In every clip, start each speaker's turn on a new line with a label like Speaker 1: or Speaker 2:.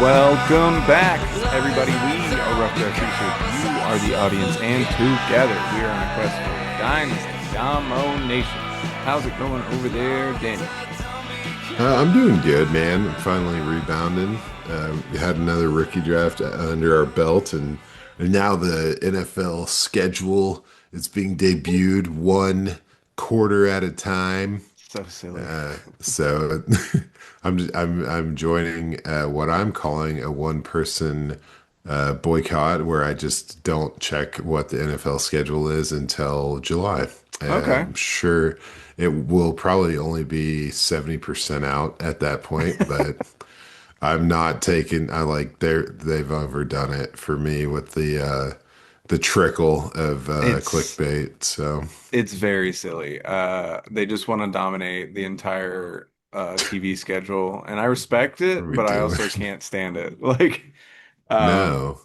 Speaker 1: Welcome back, everybody. We are Rough Draft Research. You are the audience, and together we are on a quest for Dynasty Domination. How's it going over there, Daniel?
Speaker 2: I'm doing good, man. I'm finally rebounding. We had another rookie draft under our belt, and now the NFL schedule is being debuted one quarter at a time.
Speaker 1: So silly.
Speaker 2: So I'm joining what I'm calling a one-person boycott, where I just don't check what the NFL schedule is until July.
Speaker 1: Okay.
Speaker 2: I'm sure it will probably only be 70% out at that point, but I'm not taking. I like they've overdone it for me with the trickle of
Speaker 1: It's
Speaker 2: clickbait. So
Speaker 1: it's very silly. They just want to dominate the entire TV schedule, and I respect
Speaker 2: what
Speaker 1: it,
Speaker 2: are we
Speaker 1: but I
Speaker 2: doing?
Speaker 1: also can't stand it. Like, um,
Speaker 2: No.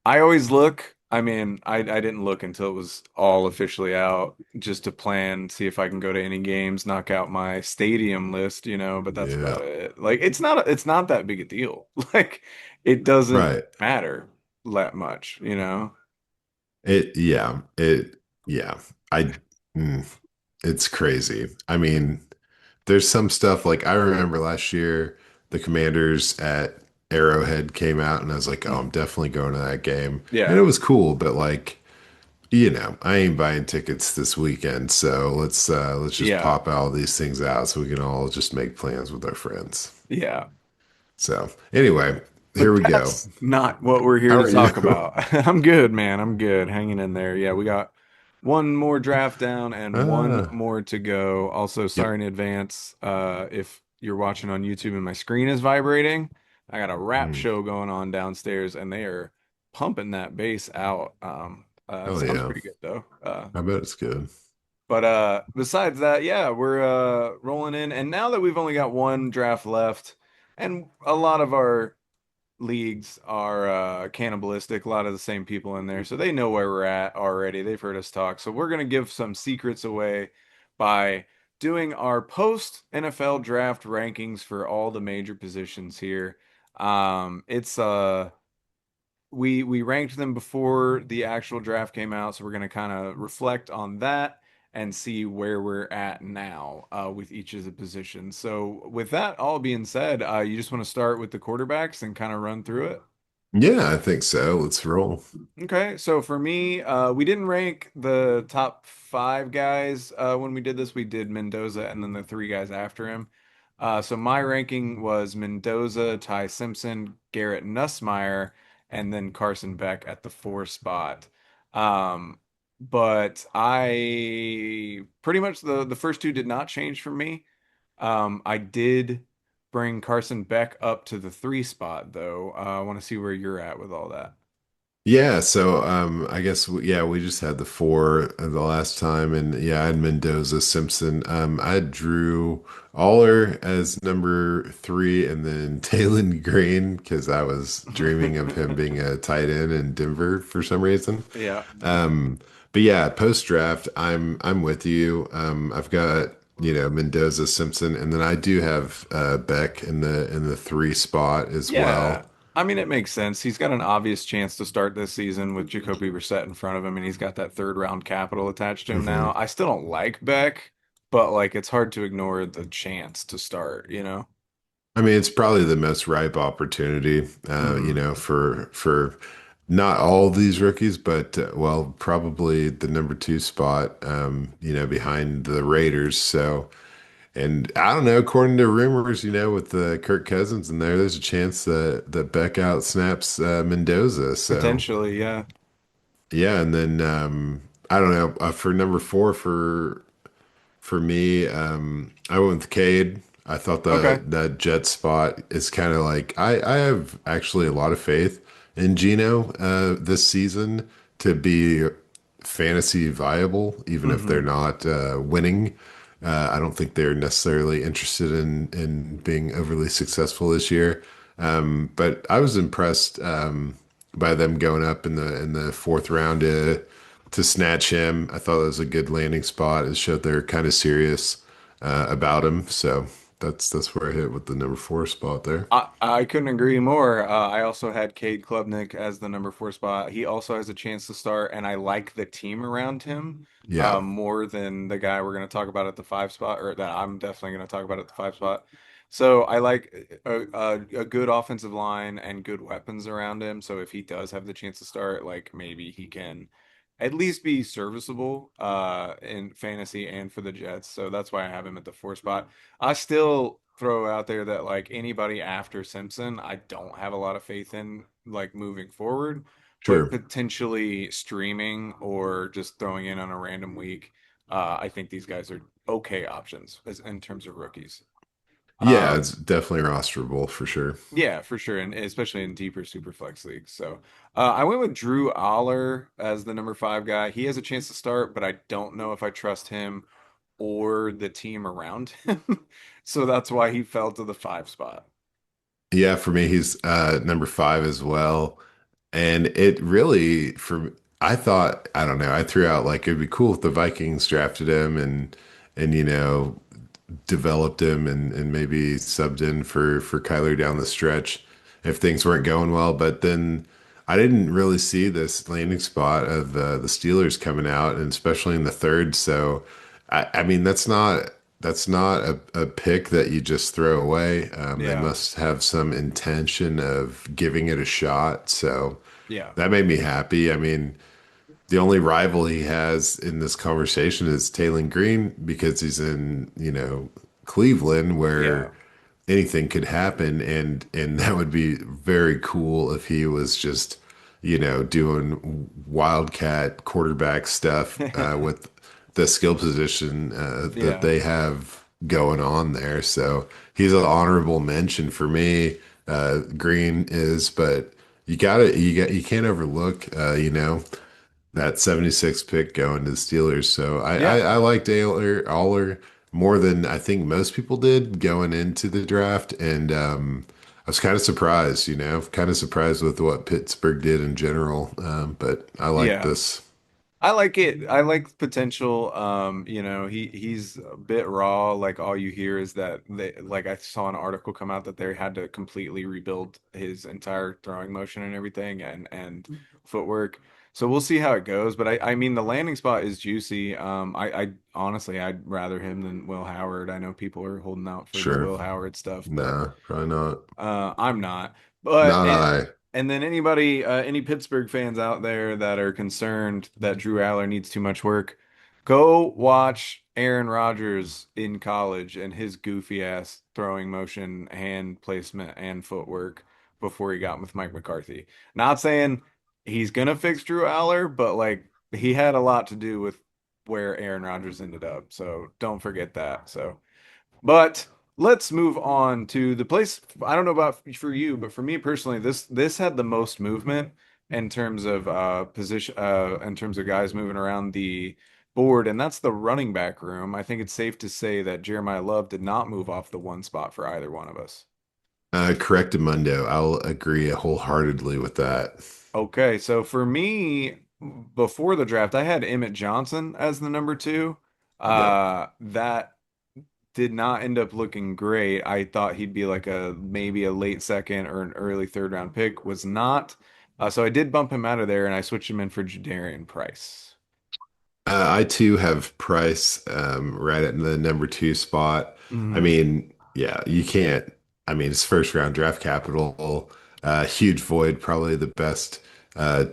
Speaker 1: I always look. I mean, I didn't look until it was all officially out, just to plan, see if I can go to any games, knock out my stadium list, but that's
Speaker 2: Yeah.
Speaker 1: about it. Like it's not that big a deal. Like it doesn't
Speaker 2: Right.
Speaker 1: matter that much.
Speaker 2: It, yeah, yeah. I, mm, it's crazy. I mean, there's some stuff like I remember last year, the Commanders at Arrowhead came out, and I was like, oh, I'm
Speaker 1: Mm.
Speaker 2: definitely going to that game. And it
Speaker 1: Yeah.
Speaker 2: was cool, but like, I ain't buying tickets this weekend, so let's just
Speaker 1: Yeah.
Speaker 2: pop all these things out so we can all just make plans with our friends.
Speaker 1: Yeah.
Speaker 2: So anyway, here
Speaker 1: But
Speaker 2: we go.
Speaker 1: that's not what we're here
Speaker 2: How
Speaker 1: to
Speaker 2: are you?
Speaker 1: talk about. I'm good, man. I'm good. Hanging in there. Yeah, we got one more draft down and one
Speaker 2: Ah,
Speaker 1: more to go. Also,
Speaker 2: yep.
Speaker 1: sorry in advance if you're watching on YouTube and my screen is vibrating. I got a rap
Speaker 2: Mm.
Speaker 1: show going on downstairs and they are pumping that bass out. It
Speaker 2: Oh
Speaker 1: sounds
Speaker 2: yeah.
Speaker 1: pretty good though.
Speaker 2: I bet it's good.
Speaker 1: But besides that, yeah, we're rolling in. And now that we've only got one draft left, and a lot of our leagues are cannibalistic, a lot of the same people in there, so they know where we're at already. They've heard us talk. So we're gonna give some secrets away by doing our post NFL draft rankings for all the major positions here. It's we ranked them before the actual draft came out, so we're going to kind of reflect on that and see where we're at now with each of the positions. So, with that all being said, you just want to start with the quarterbacks and kind of run through it.
Speaker 2: Yeah, I think so. Let's roll.
Speaker 1: Okay, so for me, we didn't rank the top five guys when we did this. We did Mendoza and then the three guys after him. So my ranking was Mendoza, Ty Simpson, Garrett Nussmeier, and then Carson Beck at the four spot. Um, but I pretty much the first two did not change for me. I did bring Carson Beck up to the three spot though. I want to see where you're at with all that.
Speaker 2: Yeah, so I guess yeah, we just had the four the last time, and yeah, I had Mendoza, Simpson. I had Drew Aller as number three, and then Taylon Green because I was dreaming of him being a tight end in Denver for some reason.
Speaker 1: Yeah.
Speaker 2: Um, but yeah, post draft, I'm with you. I've got Mendoza, Simpson, and then I do have Beck in the three spot as
Speaker 1: Yeah.
Speaker 2: well.
Speaker 1: I mean, it makes sense. He's got an obvious chance to start this season with Jacoby Brissett in front of him, and he's got that third round capital attached to him now.
Speaker 2: Mhm.
Speaker 1: I still don't like Beck, but like it's hard to ignore the chance to start?
Speaker 2: I mean, it's probably the most ripe opportunity,
Speaker 1: Hmm.
Speaker 2: for not all of these rookies, but well, probably the number two spot, behind the Raiders. So, and I don't know, according to rumors, with Kirk Cousins in there, there's a chance that Beck out snaps Mendoza. So,
Speaker 1: Potentially, yeah.
Speaker 2: yeah, and then I don't know for number four for me, I went with Cade. I thought
Speaker 1: Okay.
Speaker 2: that jet spot is kind of like I have actually a lot of faith in Gino this season to be fantasy viable, even if they're
Speaker 1: Hmm.
Speaker 2: not winning. I don't think they're necessarily interested in being overly successful this year. But I was impressed by them going up in the fourth round to snatch him. I thought it was a good landing spot. It showed they're kind of serious about him. So that's where I hit with the number four spot there.
Speaker 1: I couldn't agree more. I also had Cade Klubnik as the number four spot. He also has a chance to start, and I like the team around him
Speaker 2: Yeah,
Speaker 1: more than the guy we're going to talk about at the five spot, or that I'm definitely going to talk about at the five spot. So I like a good offensive line and good weapons around him. So if he does have the chance to start, like maybe he can at least be serviceable in fantasy and for the Jets. So that's why I have him at the four spot. I still throw out there that like anybody after Simpson, I don't have a lot of faith in like moving forward, but
Speaker 2: sure.
Speaker 1: potentially streaming or just throwing in on a random week. I think these guys are okay options as in terms of rookies.
Speaker 2: Yeah,
Speaker 1: Um,
Speaker 2: it's definitely rosterable for sure.
Speaker 1: yeah, for sure, and especially in deeper super flex leagues. So I went with Drew Aller as the number five guy. He has a chance to start, but I don't know if I trust him or the team around him. So that's why he fell to the five spot.
Speaker 2: Yeah, for me, he's number five as well. And it really, for I thought, I don't know, I threw out like it'd be cool if the Vikings drafted him and developed him and maybe subbed in for Kyler down the stretch if things weren't going well. But then I didn't really see this landing spot of the Steelers coming out, and especially in the third. So I mean that's not a pick that you just throw away. They
Speaker 1: Yeah,
Speaker 2: must have some intention of giving it a shot. So
Speaker 1: yeah,
Speaker 2: that made me happy. I mean, the only rival he has in this conversation is Taylor Green because he's in, Cleveland
Speaker 1: yeah,
Speaker 2: where anything could happen and that would be very cool if he was just, doing wildcat quarterback stuff with the skill position that
Speaker 1: yeah,
Speaker 2: they have going on there. So he's an honorable mention for me. Green is, but you can't overlook, that 76 pick going to the Steelers. So
Speaker 1: yeah,
Speaker 2: I liked Aller more than I think most people did going into the draft. And I was kind of surprised, kind of surprised with what Pittsburgh did in general. But I like
Speaker 1: yeah.
Speaker 2: this.
Speaker 1: I like it. I like potential. He's a bit raw. Like all you hear is that they like I saw an article come out that they had to completely rebuild his entire throwing motion and everything and footwork. So we'll see how it goes. But I mean the landing spot is juicy. I honestly I'd rather him than Will Howard. I know people are holding out for the
Speaker 2: Sure.
Speaker 1: Will Howard stuff, but
Speaker 2: Nah, probably not.
Speaker 1: I'm not. But
Speaker 2: Not I.
Speaker 1: and then any Pittsburgh fans out there that are concerned that Drew Aller needs too much work, go watch Aaron Rodgers in college and his goofy ass throwing motion, hand placement, and footwork before he got with Mike McCarthy. Not saying he's gonna fix Drew Aller, but like he had a lot to do with where Aaron Rodgers ended up. So don't forget that. So. But let's move on to the place. I don't know about for you, but for me personally, this had the most movement in terms of position, in terms of guys moving around the board, and that's the running back room. I think it's safe to say that Jeremiah Love did not move off the one spot for either one of us.
Speaker 2: Correctamundo. I'll agree wholeheartedly with that.
Speaker 1: Okay, so for me, before the draft, I had Emmett Johnson as the number two.
Speaker 2: Yep.
Speaker 1: That did not end up looking great. I thought he'd be like a maybe a late second or an early third round pick. Was not. So I did bump him out of there and I switched him in for Jadarian Price.
Speaker 2: I too have Price right at the number two spot. I
Speaker 1: Hmm.
Speaker 2: mean, yeah, you can't. I mean, it's first round draft capital, huge void, probably the best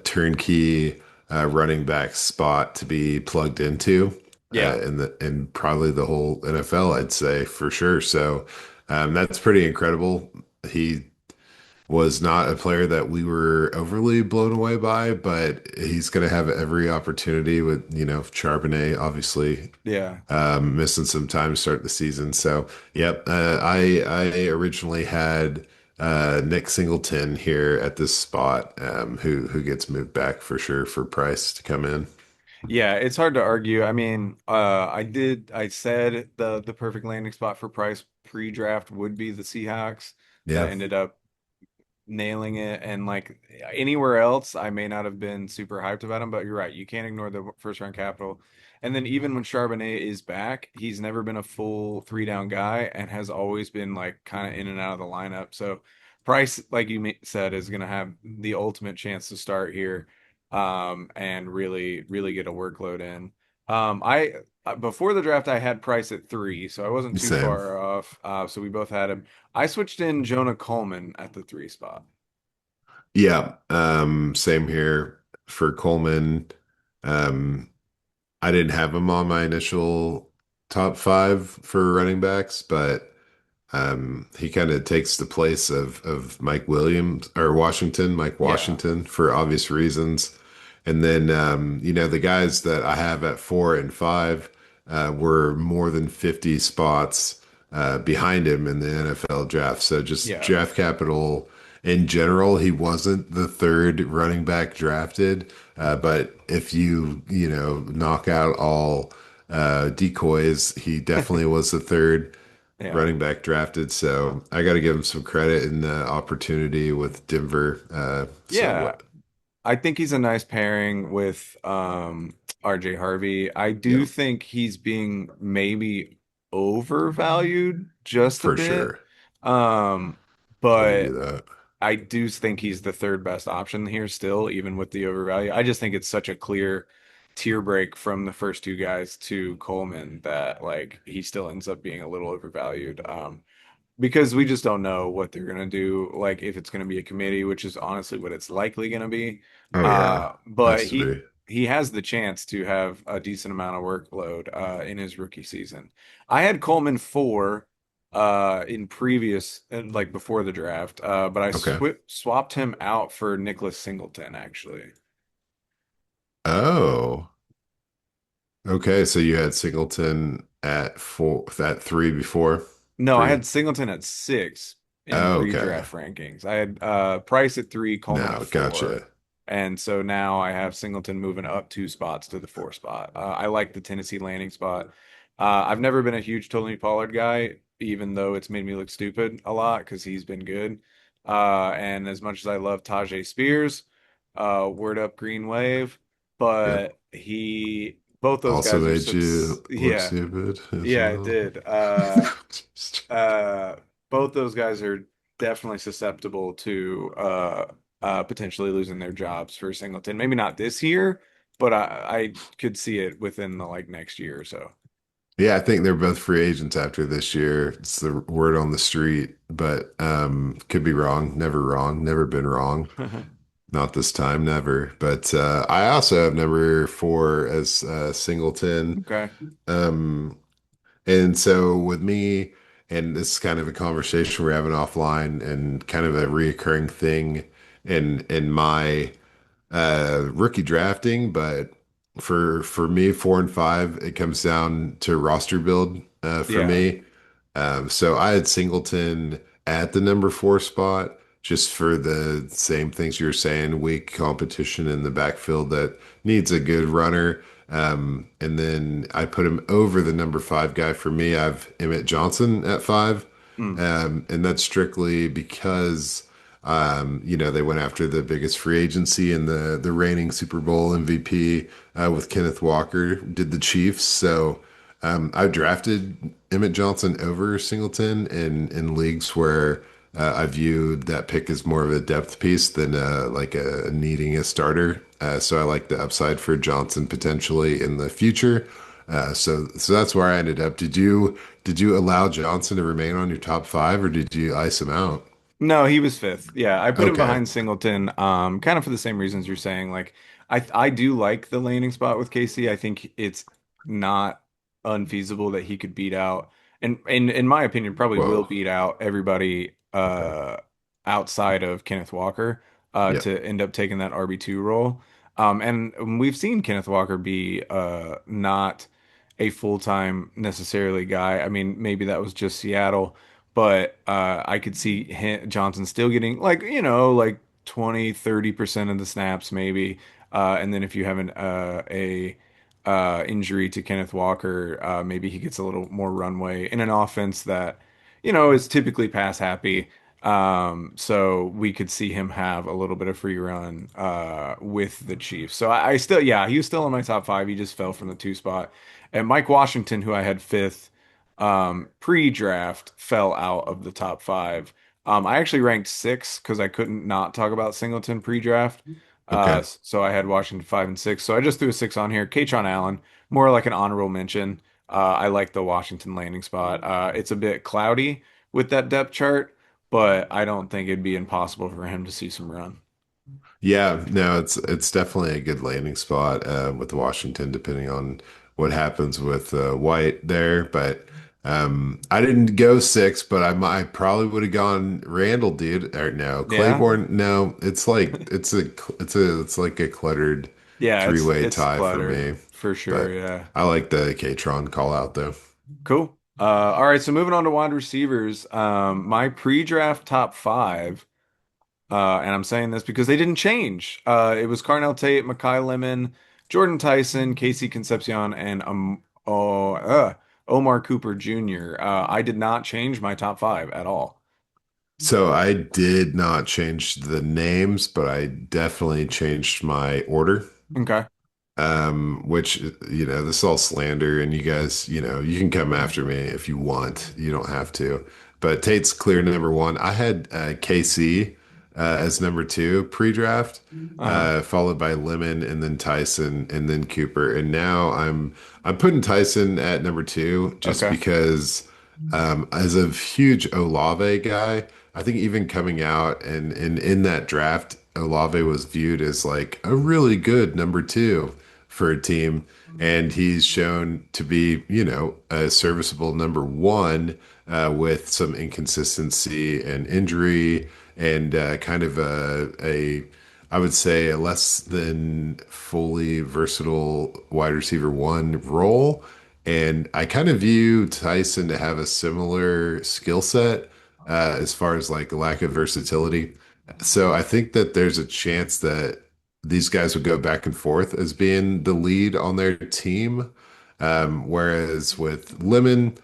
Speaker 2: turnkey running back spot to be plugged into
Speaker 1: Yeah,
Speaker 2: in probably the whole NFL, I'd say for sure. So that's pretty incredible. He was not a player that we were overly blown away by, but he's going to have every opportunity with, Charbonnet obviously
Speaker 1: yeah.
Speaker 2: missing some time to start the season. So, yep, I originally had Nick Singleton here at this spot, who gets moved back for sure for Price to come in.
Speaker 1: Yeah, it's hard to argue. I mean, I said the perfect landing spot for Price pre-draft would be the Seahawks that
Speaker 2: Yeah.
Speaker 1: ended up nailing it. And like anywhere else, I may not have been super hyped about him, but you're right. You can't ignore the first round capital. And then even when Charbonnet is back, he's never been a full three down guy and has always been like kind of in and out of the lineup. So Price, like you said, is going to have the ultimate chance to start here, and really get a workload in. I Before the draft, I had Price at three, so I wasn't too
Speaker 2: Same.
Speaker 1: far off. So we both had him. I switched in Jonah Coleman at the three spot.
Speaker 2: Yeah, same here for Coleman. Um, I didn't have him on my initial top five for running backs, but he kind of takes the place of Mike Williams or Mike
Speaker 1: Yeah,
Speaker 2: Washington for obvious reasons. And then the guys that I have at 4 and 5 were more than 50 spots behind him in the NFL draft. So just
Speaker 1: yeah,
Speaker 2: draft capital in general, he wasn't the third running back drafted. But if knock out all decoys, he definitely was the third
Speaker 1: yeah.
Speaker 2: running back drafted. So I got to give him some credit in the opportunity with Denver. So
Speaker 1: Yeah,
Speaker 2: what?
Speaker 1: I think he's a nice pairing with RJ Harvey. I do
Speaker 2: Yep,
Speaker 1: think he's being maybe overvalued just a
Speaker 2: for
Speaker 1: bit.
Speaker 2: sure.
Speaker 1: Um,
Speaker 2: I'll give you
Speaker 1: but
Speaker 2: that.
Speaker 1: I do think he's the third best option here still, even with the overvalue. I just think it's such a clear tier break from the first two guys to Coleman that like he still ends up being a little overvalued. Because we just don't know what they're gonna do, like if it's gonna be a committee, which is honestly what it's likely gonna be.
Speaker 2: Oh yeah,
Speaker 1: But
Speaker 2: has to
Speaker 1: he
Speaker 2: be.
Speaker 1: he has the chance to have a decent amount of workload in his rookie season. I had Coleman four in previous like before the draft, but I
Speaker 2: Okay.
Speaker 1: swapped him out for Nicholas Singleton actually.
Speaker 2: Oh, okay. So you had Singleton at 3 before
Speaker 1: No, I
Speaker 2: three.
Speaker 1: had Singleton at six in
Speaker 2: Oh, okay.
Speaker 1: pre-draft rankings. I had Price at three, Coleman at
Speaker 2: No,
Speaker 1: four,
Speaker 2: gotcha.
Speaker 1: and so now I have Singleton moving up two spots to the four spot. I like the Tennessee landing spot. I've never been a huge Tony Pollard guy, even though it's made me look stupid a lot because he's been good. And as much as I love Tajay Spears, word up Green Wave,
Speaker 2: Yep.
Speaker 1: but both those
Speaker 2: Also
Speaker 1: guys are
Speaker 2: made you look
Speaker 1: yeah.
Speaker 2: stupid as
Speaker 1: Yeah, it
Speaker 2: well.
Speaker 1: did. Uh, Both those guys are definitely susceptible to potentially losing their jobs for Singleton. Maybe not this year, but I could see it within the like next year or so.
Speaker 2: Yeah, I think they're both free agents after this year. It's the word on the street, but could be wrong. Never wrong. Never been wrong. Not this time, never. But I also have number 4 as Singleton.
Speaker 1: Okay.
Speaker 2: Um, and so with me, and this is kind of a conversation we're having offline, and kind of a reoccurring thing in my rookie drafting, but for me, 4 and 5, it comes down to roster build for
Speaker 1: Yeah.
Speaker 2: me. So I had Singleton at the number 4 spot, just for the same things you're saying, weak competition in the backfield that needs a good runner. And then I put him over the number 5 guy. For me, I have Emmett Johnson at 5.
Speaker 1: Mm.
Speaker 2: And that's strictly because they went after the biggest free agency and the reigning Super Bowl MVP with Kenneth Walker did the Chiefs. So I drafted Emmett Johnson over Singleton in leagues where I viewed that pick as more of a depth piece than like a needing a starter. So I like the upside for Johnson potentially in the future. So that's where I ended up. Did you allow Johnson to remain on your top 5, or did you ice him out?
Speaker 1: No, he was fifth. Yeah, I put him
Speaker 2: Okay.
Speaker 1: behind Singleton, kind of for the same reasons you're saying. Like, I do like the landing spot with Casey. I think it's not unfeasible that he could beat out, and in my opinion, probably will
Speaker 2: Whoa.
Speaker 1: beat out everybody
Speaker 2: Okay.
Speaker 1: outside of Kenneth Walker
Speaker 2: Yep.
Speaker 1: to end up taking that RB2 role. And we've seen Kenneth Walker be not a full-time necessarily guy. I mean, maybe that was just Seattle. But I could see Johnson still getting like, like 20-30% of the snaps maybe. And then if you have a injury to Kenneth Walker, maybe he gets a little more runway in an offense that, is typically pass happy. So we could see him have a little bit of free run with the Chiefs. So I still, yeah, he was still in my top five. He just fell from the two spot. And Mike Washington, who I had fifth pre-draft, fell out of the top five. I actually ranked six because I couldn't not talk about Singleton pre-draft.
Speaker 2: Okay.
Speaker 1: So I had Washington five and six. So I just threw a six on here. Kaytron Allen, more like an honorable mention. I like the Washington landing spot. It's a bit cloudy with that depth chart, but I don't think it'd be impossible for him to see some run.
Speaker 2: Yeah, no, it's definitely a good landing spot with Washington, depending on what happens with White there. But I didn't go six, but I probably would have gone Randall, dude. Or no,
Speaker 1: Yeah.
Speaker 2: Claiborne. No, it's like a cluttered
Speaker 1: Yeah,
Speaker 2: three-way
Speaker 1: it's
Speaker 2: tie for
Speaker 1: cluttered
Speaker 2: me.
Speaker 1: for sure,
Speaker 2: But
Speaker 1: yeah.
Speaker 2: I like the Katron call out though.
Speaker 1: Cool. All right, so moving on to wide receivers. My pre-draft top five, and I'm saying this because they didn't change. It was Carnell Tate, Makai Lemon, Jordan Tyson, Casey Concepcion, and Omar Cooper Jr. I did not change my top five at all.
Speaker 2: So I did not change the names, but I definitely changed my order.
Speaker 1: Okay.
Speaker 2: Which, this is all slander, and you guys, you can come after me if you want. You don't have to. But Tate's clear number one. I had KC as number two pre-draft,
Speaker 1: Uh-huh.
Speaker 2: followed by Lemon, and then Tyson, and then Cooper. And now I'm putting Tyson at number two just
Speaker 1: Okay.
Speaker 2: because as a huge Olave guy, I think even coming out and in that draft, Olave was viewed as like a really good number two for a team. And he's shown to be, a serviceable number one with some inconsistency and injury and kind of I would say, a less than fully versatile wide receiver one role. And I kind of view Tyson to have a similar skill set as far as like a lack of versatility. So I think that there's a chance that these guys would go back and forth as being the lead on their team. Whereas with Lemon,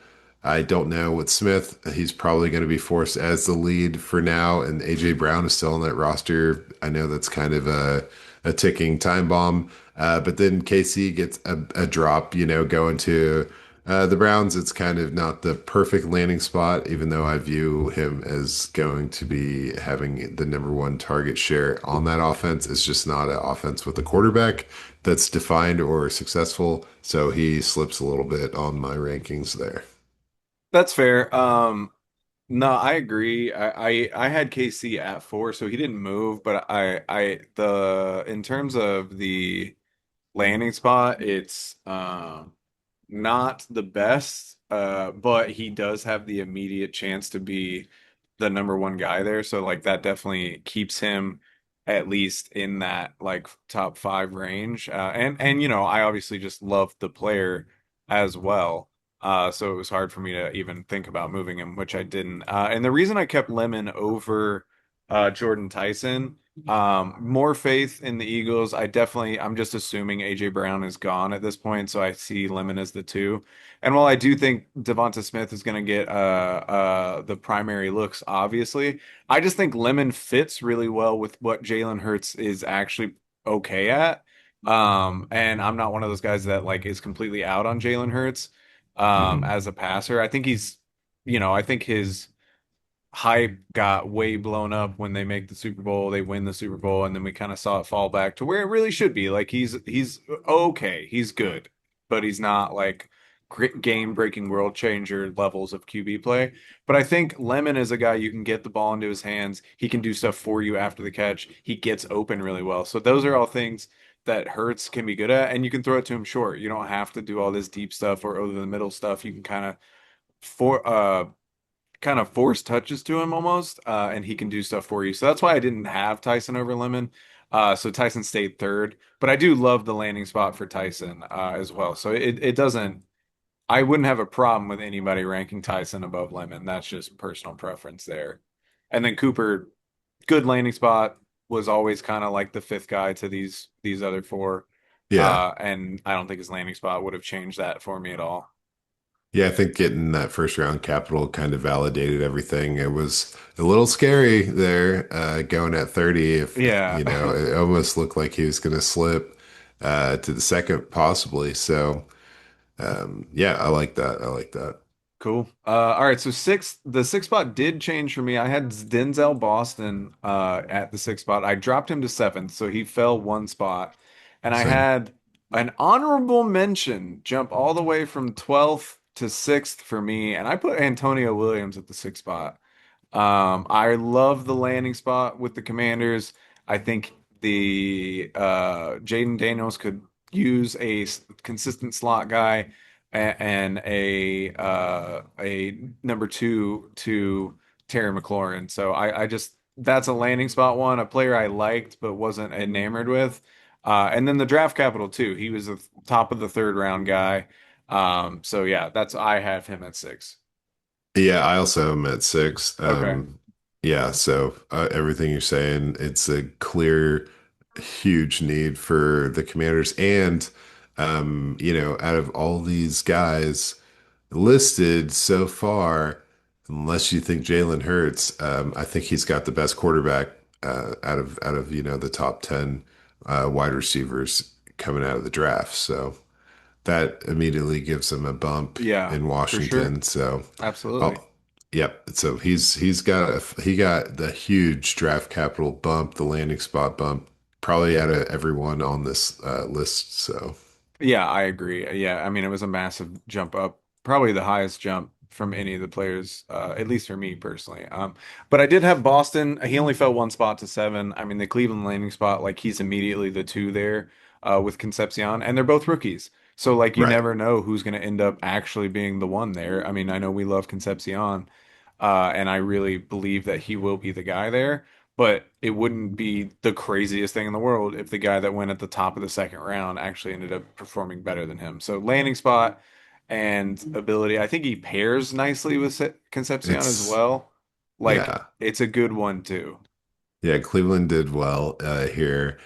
Speaker 2: I don't know with Smith, he's probably going to be forced as the lead for now, and AJ Brown is still on that roster. I know that's kind of a ticking time bomb. But then KC gets a drop, going to the Browns. It's kind of not the perfect landing spot, even though I view him as going to be having the number one target share on that offense. It's just not an offense with a quarterback that's defined or successful. So he slips a little bit on my rankings there.
Speaker 1: That's fair. No, I agree. I had KC at four, so he didn't move, but in terms of the landing spot, it's not the best, but he does have the immediate chance to be the number one guy there. So like that definitely keeps him at least in that like top five range. And I obviously just love the player as well. So it was hard for me to even think about moving him, which I didn't. And the reason I kept Lemon over Jordan Tyson, more faith in the Eagles. I'm just assuming AJ Brown is gone at this point, so I see Lemon as the two. And while I do think Devonta Smith is going to get the primary looks, obviously, I just think Lemon fits really well with what Jalen Hurts is actually okay at. And I'm not one of those guys that like is completely out on Jalen Hurts
Speaker 2: Mhm.
Speaker 1: as a passer. I think his hype got way blown up when they make the Super Bowl, they win the Super Bowl, and then we kind of saw it fall back to where it really should be. Like he's okay, he's good, but he's not like game-breaking world changer levels of QB play. But I think Lemon is a guy you can get the ball into his hands. He can do stuff for you after the catch. He gets open really well. So those are all things that Hurts can be good at, and you can throw it to him short. You don't have to do all this deep stuff or over the middle stuff. You can for kind of force touches to him almost, and he can do stuff for you. So that's why I didn't have Tyson over Lemon. So Tyson stayed third, but I do love the landing spot for Tyson as well. So it doesn't. I wouldn't have a problem with anybody ranking Tyson above Lemon. That's just personal preference there. And then Cooper, good landing spot, was always kind of like the fifth guy to these other four.
Speaker 2: Yeah.
Speaker 1: And I don't think his landing spot would have changed that for me at all.
Speaker 2: Yeah, I think getting that first round capital kind of validated everything. It was a little scary there, going at 30. If
Speaker 1: Yeah.
Speaker 2: you know, it almost looked like he was going to slip to the second, possibly. So, yeah, I like that. I like that.
Speaker 1: Cool. All right. So the sixth spot did change for me. I had Denzel Boston at the sixth spot. I dropped him to seventh, so he fell one spot. And I
Speaker 2: Same.
Speaker 1: had an honorable mention jump all the way from 12th to sixth for me, and I put Antonio Williams at the sixth spot. I love the landing spot with the Commanders. I think the Jaden Daniels could use consistent slot guy and a number two to Terry McLaurin. So I just that's a landing spot one, a player I liked but wasn't enamored with. And then the draft capital too. He was the top of the third round guy. So yeah, that's I have him at six.
Speaker 2: Yeah, I also am at six.
Speaker 1: Okay.
Speaker 2: Yeah, so everything you're saying, it's a clear, huge need for the Commanders. And, out of all these guys listed so far, unless you think Jalen Hurts, I think he's got the best quarterback out of the top 10 wide receivers coming out of the draft. So that immediately gives him a bump
Speaker 1: Yeah,
Speaker 2: in
Speaker 1: for sure.
Speaker 2: Washington. So,
Speaker 1: Absolutely.
Speaker 2: oh, yep. So he got the huge draft capital bump, the landing spot bump, probably out of everyone on this list. So,
Speaker 1: Yeah, I agree. Yeah, I mean, it was a massive jump up, probably the highest jump from any of the players, at least for me personally. But I did have Boston. He only fell one spot to seven. I mean, the Cleveland landing spot, like he's immediately the two there, with Concepcion, and they're both rookies. So like you
Speaker 2: right.
Speaker 1: never know who's going to end up actually being the one there. I mean, I know we love Concepcion, and I really believe that he will be the guy there. But it wouldn't be the craziest thing in the world if the guy that went at the top of the second round actually ended up performing better than him. So landing spot and ability, I think he pairs nicely with Concepcion as
Speaker 2: It's,
Speaker 1: well. Like
Speaker 2: yeah.
Speaker 1: it's a good one too.
Speaker 2: Yeah. Cleveland did well here.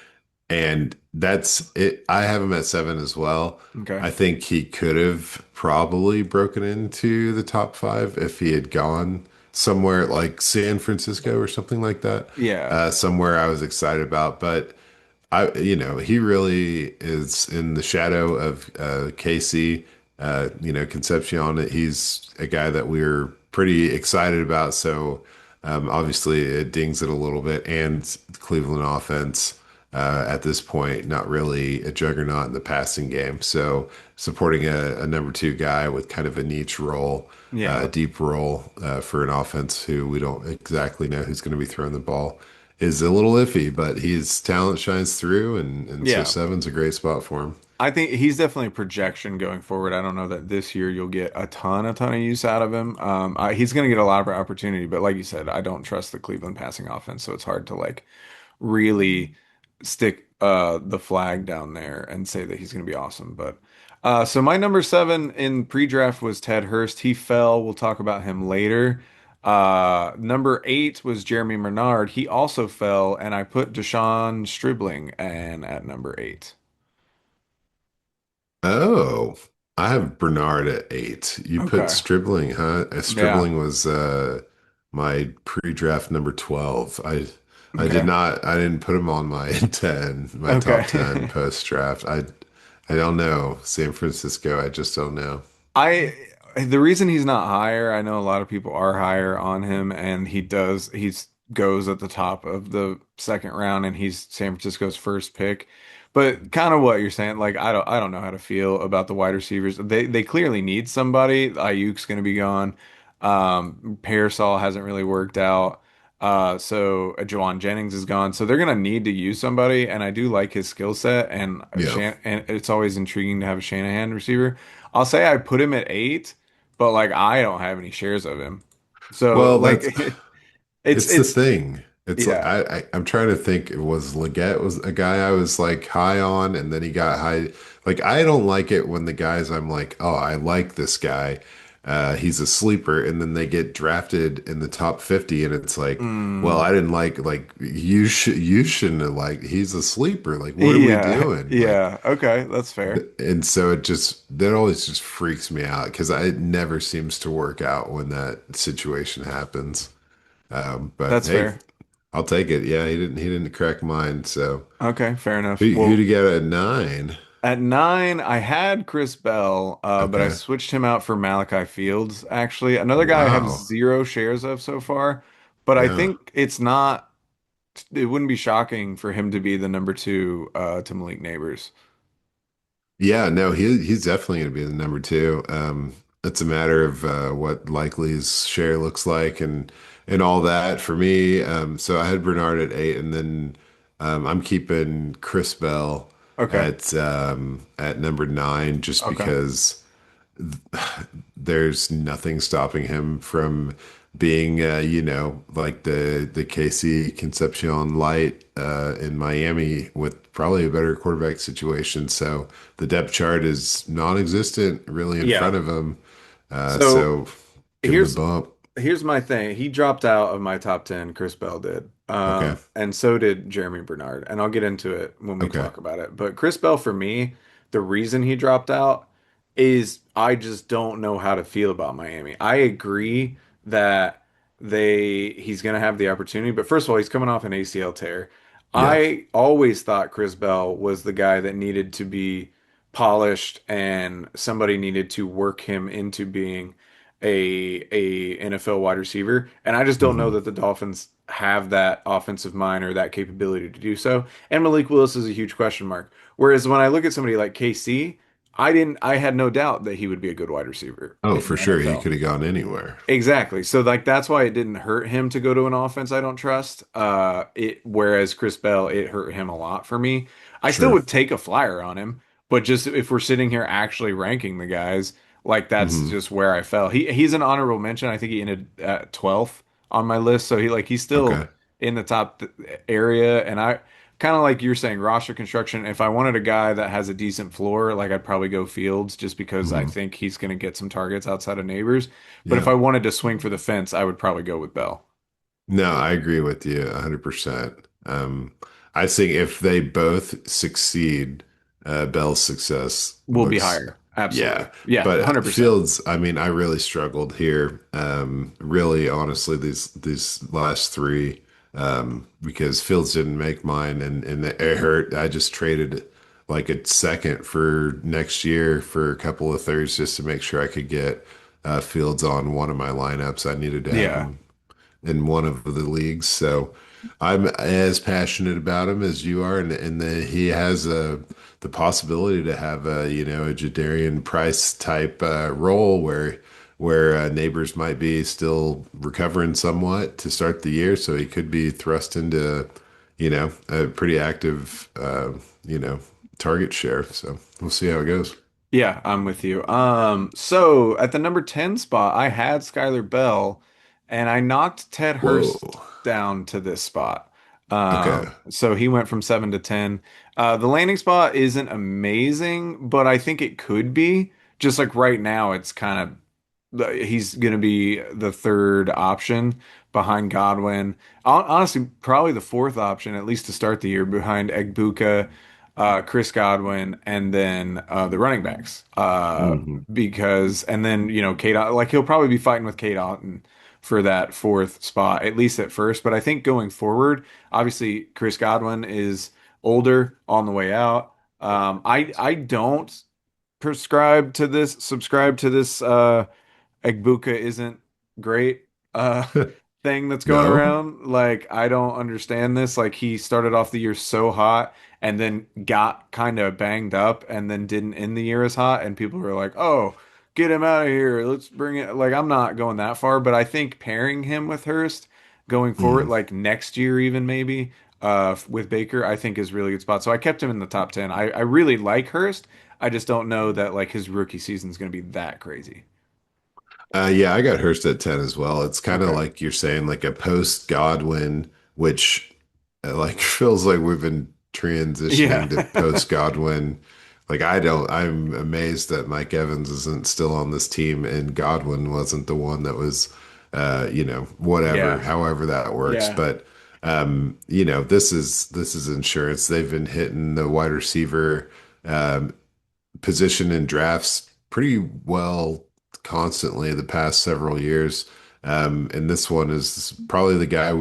Speaker 2: And that's it. I have him at seven as well.
Speaker 1: Okay.
Speaker 2: I think he could have probably broken into the top five if he had gone somewhere like San Francisco or something like that.
Speaker 1: Yeah.
Speaker 2: Somewhere I was excited about. But he really is in the shadow of Casey, Concepcion. He's a guy that we're pretty excited about. So obviously it dings it a little bit. And the Cleveland offense at this point, not really a juggernaut in the passing game. So supporting a number two guy with kind of a niche role, a
Speaker 1: Yeah.
Speaker 2: deep role for an offense who we don't exactly know who's going to be throwing the ball is a little iffy, but his talent shines through, and so
Speaker 1: Yeah.
Speaker 2: seven's a great spot for him.
Speaker 1: I think he's definitely a projection going forward. I don't know that this year you'll get a ton of use out of him. He's going to get a lot of opportunity, but like you said, I don't trust the Cleveland passing offense, so it's hard to like really stick the flag down there and say that he's going to be awesome. But so my number seven in pre-draft was Ted Hurst. He fell. We'll talk about him later. Number eight was Jeremy Renard. He also fell, and I put Deshaun Stribling and at number eight.
Speaker 2: Oh, I have Bernard at eight. You put
Speaker 1: Okay.
Speaker 2: Stribling, huh?
Speaker 1: Yeah.
Speaker 2: Stribling was my pre-draft number 12.
Speaker 1: Okay.
Speaker 2: I didn't put him on my 10, my top 10
Speaker 1: Okay.
Speaker 2: post-draft. I don't know. San Francisco, I just don't know.
Speaker 1: I the reason he's not higher, I know a lot of people are higher on him, and he's goes at the top of the second round, and he's San Francisco's first pick. But kind of what you're saying, like I don't know how to feel about the wide receivers. They clearly need somebody. Ayuk's going to be gone. Parasol hasn't really worked out. So Jawan Jennings is gone. So they're gonna need to use somebody, and I do like his skill set, and
Speaker 2: Yeah.
Speaker 1: And it's always intriguing to have a Shanahan receiver. I'll say I put him at eight, but like I don't have any shares of him. So
Speaker 2: Well,
Speaker 1: like
Speaker 2: that's it's the
Speaker 1: it's
Speaker 2: thing. It's like
Speaker 1: yeah.
Speaker 2: I'm trying to think. It was Leggett was a guy I was like high on, and then he got high. Like I don't like it when the guys I'm like, oh, I like this guy, he's a sleeper, and then they get drafted in the top 50, and it's like, well,
Speaker 1: Mm,
Speaker 2: I didn't like you shouldn't have like he's a sleeper. Like, what are we
Speaker 1: yeah,
Speaker 2: doing? Like,
Speaker 1: yeah. Okay, that's fair.
Speaker 2: and so it just that always just freaks me out because it never seems to work out when that situation happens. But
Speaker 1: That's
Speaker 2: hey,
Speaker 1: fair.
Speaker 2: I'll take it. Yeah, he didn't crack mine. So
Speaker 1: Okay, fair enough.
Speaker 2: who'd
Speaker 1: Well,
Speaker 2: you get at nine?
Speaker 1: at nine, I had Chris Bell, but I
Speaker 2: Okay.
Speaker 1: switched him out for Malachi Fields, actually.
Speaker 2: Oh,
Speaker 1: Another guy I have
Speaker 2: wow.
Speaker 1: zero shares of so far, but I
Speaker 2: Yeah.
Speaker 1: think it wouldn't be shocking for him to be the number two to Malik Neighbors.
Speaker 2: Yeah, no, he's definitely going to be the number two. It's a matter of what Likely's share looks like and all that for me. So I had Bernard at eight, and then I'm keeping Chris Bell
Speaker 1: Okay,
Speaker 2: at number nine just
Speaker 1: okay.
Speaker 2: because there's nothing stopping him from being, like the KC Concepcion light in Miami with probably a better quarterback situation. So the depth chart is non-existent really in
Speaker 1: Yeah.
Speaker 2: front of him.
Speaker 1: So
Speaker 2: So give him the
Speaker 1: here's
Speaker 2: bump.
Speaker 1: here's my thing. He dropped out of my top 10, Chris Bell did.
Speaker 2: Okay.
Speaker 1: And so did Jeremy Bernard. And I'll get into it when we
Speaker 2: Okay.
Speaker 1: talk about it. But Chris Bell, for me, the reason he dropped out is I just don't know how to feel about Miami. I agree that he's gonna have the opportunity, but first of all, he's coming off an ACL tear.
Speaker 2: Yeah.
Speaker 1: I always thought Chris Bell was the guy that needed to be polished and somebody needed to work him into being a NFL wide receiver, and I just don't know
Speaker 2: Hmm.
Speaker 1: that the Dolphins have that offensive mind or that capability to do so. And Malik Willis is a huge question mark. Whereas when I look at somebody like KC, I had no doubt that he would be a good wide receiver
Speaker 2: Oh,
Speaker 1: in
Speaker 2: for
Speaker 1: the
Speaker 2: sure. He
Speaker 1: NFL.
Speaker 2: could have gone anywhere.
Speaker 1: Exactly. So like that's why it didn't hurt him to go to an offense I don't trust. It whereas Chris Bell, it hurt him a lot for me. I still
Speaker 2: Sure.
Speaker 1: would take a flyer on him, but just if we're sitting here actually ranking the guys, like that's
Speaker 2: Hmm.
Speaker 1: just where I fell. He's an honorable mention. I think he ended at 12th on my list, so he's still
Speaker 2: Okay.
Speaker 1: in the top area. And I kind of like you're saying roster construction. If I wanted a guy that has a decent floor, like I'd probably go Fields just because I
Speaker 2: Hmm.
Speaker 1: think he's going to get some targets outside of Neighbors. But if
Speaker 2: Yeah.
Speaker 1: I wanted to swing for the fence, I would probably go with Bell.
Speaker 2: No, I agree with you 100%. I think if they both succeed, Bell's success
Speaker 1: Will be
Speaker 2: looks,
Speaker 1: higher.
Speaker 2: yeah.
Speaker 1: Absolutely. Yeah,
Speaker 2: But
Speaker 1: 100%.
Speaker 2: Fields, I mean, I really struggled here. Really, honestly, these last three, because Fields didn't make mine, and it hurt. I just traded like a second for next year for a couple of thirds just to make sure I could get Fields on one of my lineups. I needed to have
Speaker 1: Yeah.
Speaker 2: him in one of the leagues. So I'm as passionate about him as you are, and he has the possibility to have a Jadarian Price type role where neighbors might be still recovering somewhat to start the year, so he could be thrust into a pretty active target share. So we'll see how it goes.
Speaker 1: Yeah, I'm with you. So at the number 10 spot, I had Skylar Bell and I knocked Ted
Speaker 2: Whoa.
Speaker 1: Hurst down to this spot.
Speaker 2: Okay.
Speaker 1: So he went from 7 to 10. The landing spot isn't amazing, but I think it could be. Just like right now, it's kind of he's going to be the third option behind Godwin. Honestly, probably the fourth option, at least to start the year, behind Egbuka, Chris Godwin, and then the running backs.
Speaker 2: Hmm.
Speaker 1: And then, Kate, like he'll probably be fighting with Kate Otten for that fourth spot, at least at first. But I think going forward, obviously, Chris Godwin is older on the way out. I don't subscribe to this Egbuka isn't great thing that's going
Speaker 2: No.
Speaker 1: around. Like I don't understand this. Like he started off the year so hot and then got kind of banged up and then didn't end the year as hot and people were like, "Oh, get him out of here. Let's bring it." Like I'm not going that far, but I think pairing him with Hurst going forward
Speaker 2: Mm.
Speaker 1: like next year even maybe with Baker, I think is really good spot. So I kept him in the top 10. I really like Hurst. I just don't know that like his rookie season is going to be that crazy.
Speaker 2: Yeah, I got Hurst at 10 as well. It's kind of
Speaker 1: Okay.
Speaker 2: like you're saying, like a post Godwin, which like feels like we've been
Speaker 1: Yeah.
Speaker 2: transitioning to post Godwin. Like I'm amazed that Mike Evans isn't still on this team and Godwin wasn't the one that was whatever,
Speaker 1: Yeah.
Speaker 2: however that works.
Speaker 1: Yeah.
Speaker 2: But this is insurance. They've been hitting the wide receiver um, position in drafts pretty well constantly the past several years. And this one is probably the guy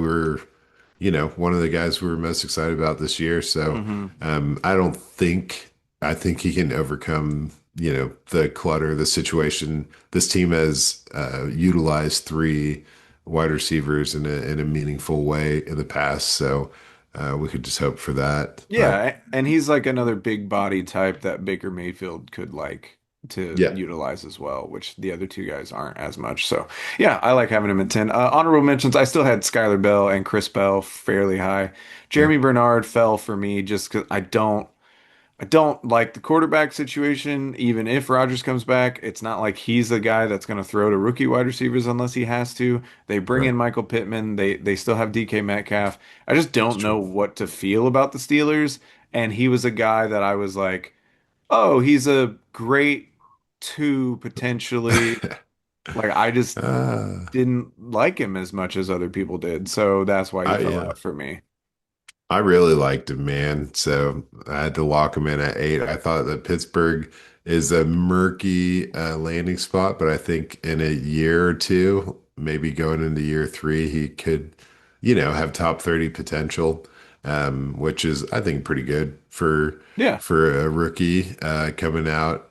Speaker 2: one of the guys we were most excited about this year. So
Speaker 1: Hmm.
Speaker 2: I don't think I think he can overcome, the clutter, the situation. This team has utilized three wide receivers in a meaningful way in the past, so we could just hope for that. But
Speaker 1: Yeah, and he's like another big body type that Baker Mayfield could like to
Speaker 2: yeah,
Speaker 1: utilize as well, which the other two guys aren't as much. So yeah, I like having him at 10. Honorable mentions, I still had Skylar Bell and Chris Bell fairly high.
Speaker 2: yeah,
Speaker 1: Jeremy Bernard fell for me just because I don't like the quarterback situation. Even if Rodgers comes back, it's not like he's the guy that's going to throw to rookie wide receivers unless he has to. They bring
Speaker 2: right.
Speaker 1: in Michael Pittman. They still have DK Metcalf. I just
Speaker 2: It's
Speaker 1: don't know
Speaker 2: true.
Speaker 1: what to feel about the Steelers. And he was a guy that I was like, oh, he's a great two potentially. Like I just
Speaker 2: uh,
Speaker 1: didn't like him as much as other people did. So that's why he fell
Speaker 2: yeah.
Speaker 1: out for me.
Speaker 2: I really liked him, man. So I had to lock him in at 8. I thought that Pittsburgh is a murky landing spot, but I think in a year or two, maybe going into year three, he could, have top 30 potential, which is, I think, pretty good for
Speaker 1: Yeah.
Speaker 2: a rookie coming out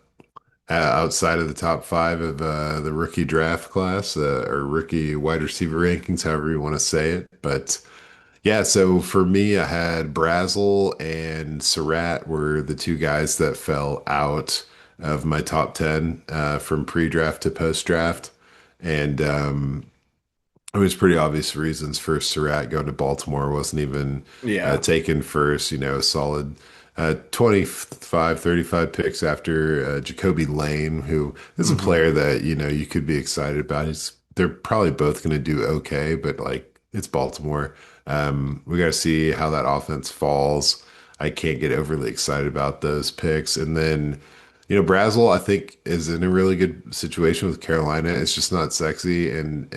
Speaker 2: outside of the top five of the rookie draft class or rookie wide receiver rankings, however you want to say it. But yeah, so for me, I had Brazel and Surratt were the two guys that fell out of my top 10 from pre-draft to post-draft. And it was pretty obvious reasons for Surratt going to Baltimore wasn't even
Speaker 1: Yeah.
Speaker 2: taken first, solid 25, 35 picks after Jacoby Lane, who is a
Speaker 1: Hmm.
Speaker 2: player that, you could be excited about. They're probably both going to do okay, but like it's Baltimore. We got to see how that offense falls. I can't get overly excited about those picks. And then Brazel, I think, is in a really good situation with Carolina. It's just not sexy, and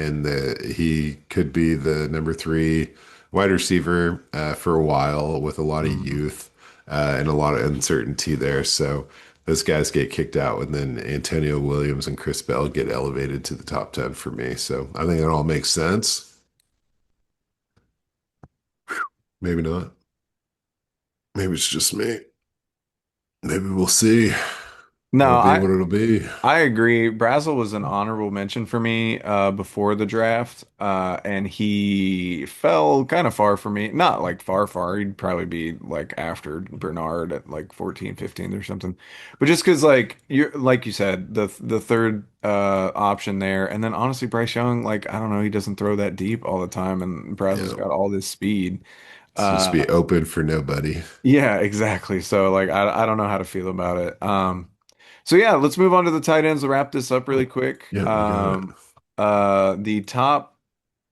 Speaker 2: he could be the number three wide receiver for a while with a lot of
Speaker 1: Hmm.
Speaker 2: youth and a lot of uncertainty there. So those guys get kicked out, and then Antonio Williams and Chris Bell get elevated to the top 10 for me. So I think it all makes sense. Maybe not. Maybe it's just me. Maybe we'll see.
Speaker 1: No,
Speaker 2: It'll be
Speaker 1: I
Speaker 2: what it'll be.
Speaker 1: I agree. Brazel was an honorable mention for me before the draft, and he fell kind of far for me. Not like far, far. He'd probably be like after Bernard at like 14, 15 or something. But just because like you said, the third option there, and then honestly, Bryce Young, like I don't know, he doesn't throw that deep all the time, and Brazel's
Speaker 2: Yeah.
Speaker 1: got all this speed.
Speaker 2: It's supposed to
Speaker 1: Uh,
Speaker 2: be open for nobody.
Speaker 1: yeah, exactly. So like I don't know how to feel about it. So yeah, let's move on to the tight ends to wrap this up really
Speaker 2: Oh,
Speaker 1: quick.
Speaker 2: yeah, you got it.
Speaker 1: The top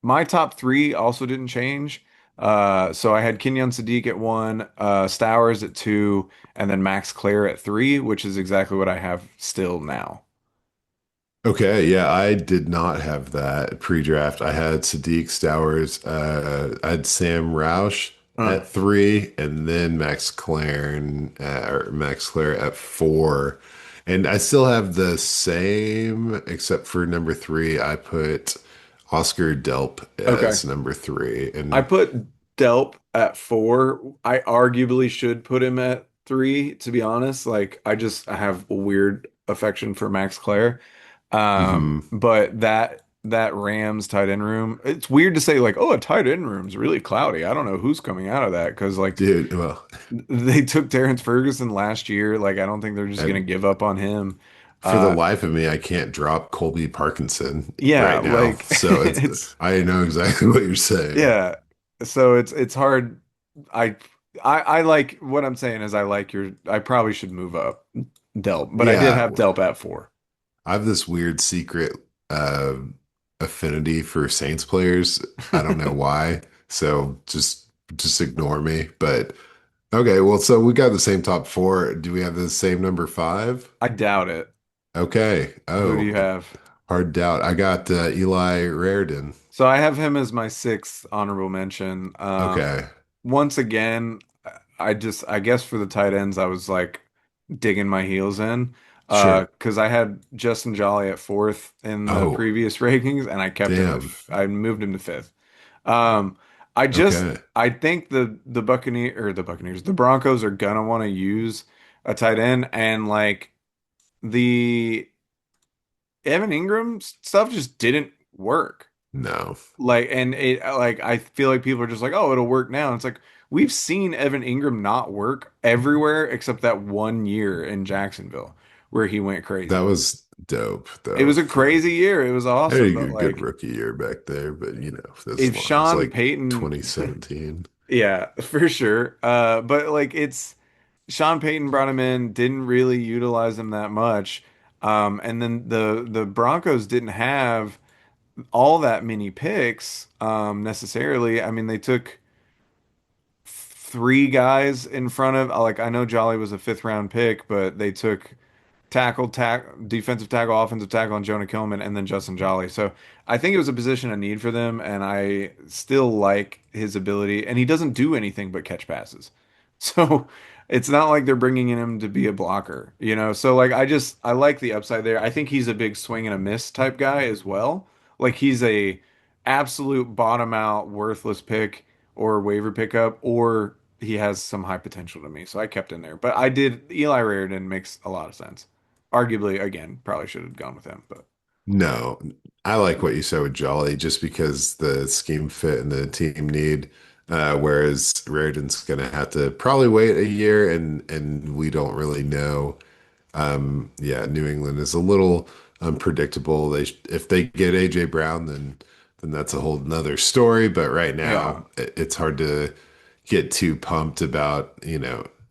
Speaker 1: my top three also didn't change. So I had Kenyon Sadiq at one, Stowers at two, and then Max Clare at three, which is exactly what I have still now.
Speaker 2: Okay, yeah, I did not have that pre-draft. I had Sadiq Stowers, I had Sam Roush
Speaker 1: Uh,
Speaker 2: at 3, and then Max Clare at 4. And I still have the same, except for number 3. I put Oscar Delp
Speaker 1: okay.
Speaker 2: as number 3,
Speaker 1: I
Speaker 2: and
Speaker 1: put Delp at four. I arguably should put him at three, to be honest. Like I have a weird affection for Max Clare.
Speaker 2: mhm.
Speaker 1: But that Rams tight end room, it's weird to say like, oh, a tight end room's really cloudy. I don't know who's coming out of that because like
Speaker 2: Dude, well,
Speaker 1: they took Terrence Ferguson last year. Like I don't think they're just
Speaker 2: I,
Speaker 1: gonna give up on him.
Speaker 2: for the
Speaker 1: Uh,
Speaker 2: life of me, I can't drop Colby Parkinson
Speaker 1: yeah,
Speaker 2: right now.
Speaker 1: like
Speaker 2: So
Speaker 1: it's
Speaker 2: I know exactly what you're saying.
Speaker 1: yeah. So it's hard. I I like what I'm saying is I probably should move up Delp, but I did
Speaker 2: Yeah,
Speaker 1: have Delp at four.
Speaker 2: I have this weird secret uh, affinity for Saints players. I don't know why. So just ignore me. But Okay, well, so we got the same top four. Do we have the same number five?
Speaker 1: I doubt it.
Speaker 2: Okay.
Speaker 1: Who do
Speaker 2: Oh,
Speaker 1: you have?
Speaker 2: hard doubt. I got Eli Raridan.
Speaker 1: So I have him as my sixth honorable mention.
Speaker 2: Okay.
Speaker 1: Once again, I guess for the tight ends, I was like digging my heels in,
Speaker 2: Sure.
Speaker 1: because I had Justin Jolly at fourth in the
Speaker 2: Oh,
Speaker 1: previous rankings, and I kept him
Speaker 2: damn.
Speaker 1: in. I moved him to fifth. Um, I just
Speaker 2: Okay.
Speaker 1: I think the Broncos are gonna want to use a tight end, and like the Evan Ingram stuff just didn't work.
Speaker 2: No.
Speaker 1: Like, and it like I feel like people are just like, oh, it'll work now. And it's like we've seen Evan Ingram not work everywhere except that 1 year in Jacksonville where he went
Speaker 2: That
Speaker 1: crazy.
Speaker 2: was dope,
Speaker 1: It
Speaker 2: though.
Speaker 1: was a crazy year. It was
Speaker 2: I had
Speaker 1: awesome,
Speaker 2: a
Speaker 1: but
Speaker 2: good
Speaker 1: like
Speaker 2: rookie year back there, but this
Speaker 1: if
Speaker 2: long. It was
Speaker 1: Sean
Speaker 2: like
Speaker 1: Payton,
Speaker 2: 2017.
Speaker 1: yeah, for sure. But like it's Sean Payton brought him in, didn't really utilize him that much. And then the Broncos didn't have all that many picks necessarily. I mean, they took three guys in front of like I know Jolly was a fifth round pick, but they took defensive tackle, offensive tackle, and Jonah Killman, and then Justin Jolly. So I think it was a position of need for them, and I still like his ability. And he doesn't do anything but catch passes, so it's not like they're bringing in him to be a blocker, you know. So like I like the upside there. I think he's a big swing and a miss type guy as well. Like he's a absolute bottom out worthless pick or waiver pickup, or he has some high potential to me. So I kept in there. But I did Eli Raridan makes a lot of sense. Arguably, again, probably should have gone with him, but
Speaker 2: No, I like what you said with Jolly just because the scheme fit and the team need. Whereas Raridan's gonna have to probably wait a year and we don't really know. Yeah, New England is a little unpredictable. If they get AJ Brown, then that's a whole nother story. But right
Speaker 1: yeah,
Speaker 2: now, it's hard to get too pumped about,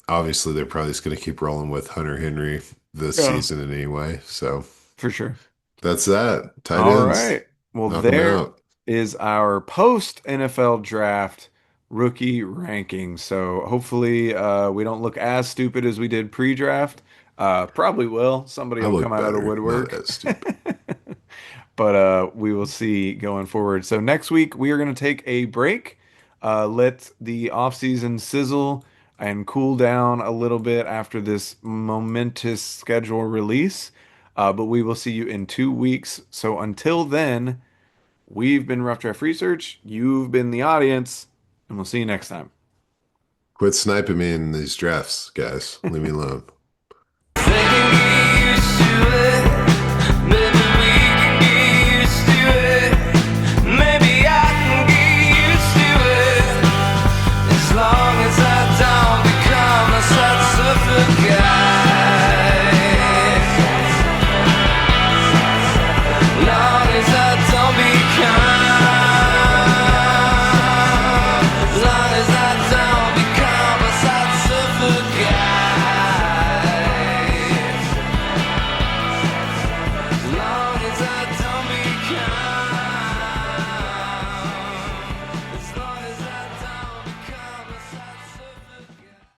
Speaker 2: obviously they're probably just going to keep rolling with Hunter Henry this
Speaker 1: yeah,
Speaker 2: season anyway. So
Speaker 1: for sure.
Speaker 2: that's that. Tight
Speaker 1: All
Speaker 2: ends,
Speaker 1: right. Well,
Speaker 2: knock them
Speaker 1: there
Speaker 2: out.
Speaker 1: is our post NFL draft rookie ranking. So hopefully, we don't look as stupid as we did pre-draft. Probably will. Somebody
Speaker 2: I
Speaker 1: will come
Speaker 2: look
Speaker 1: out of the
Speaker 2: better, not
Speaker 1: woodwork.
Speaker 2: as stupid.
Speaker 1: But we will see going forward. So next week we are going to take a break, let the off-season sizzle and cool down a little bit after this momentous schedule release. But we will see you in 2 weeks. So until then, we've been Rough Draft Research. You've been the audience, and we'll see you next time.
Speaker 2: Quit sniping me in these drafts, guys. Leave me alone.
Speaker 3: Thinking we used to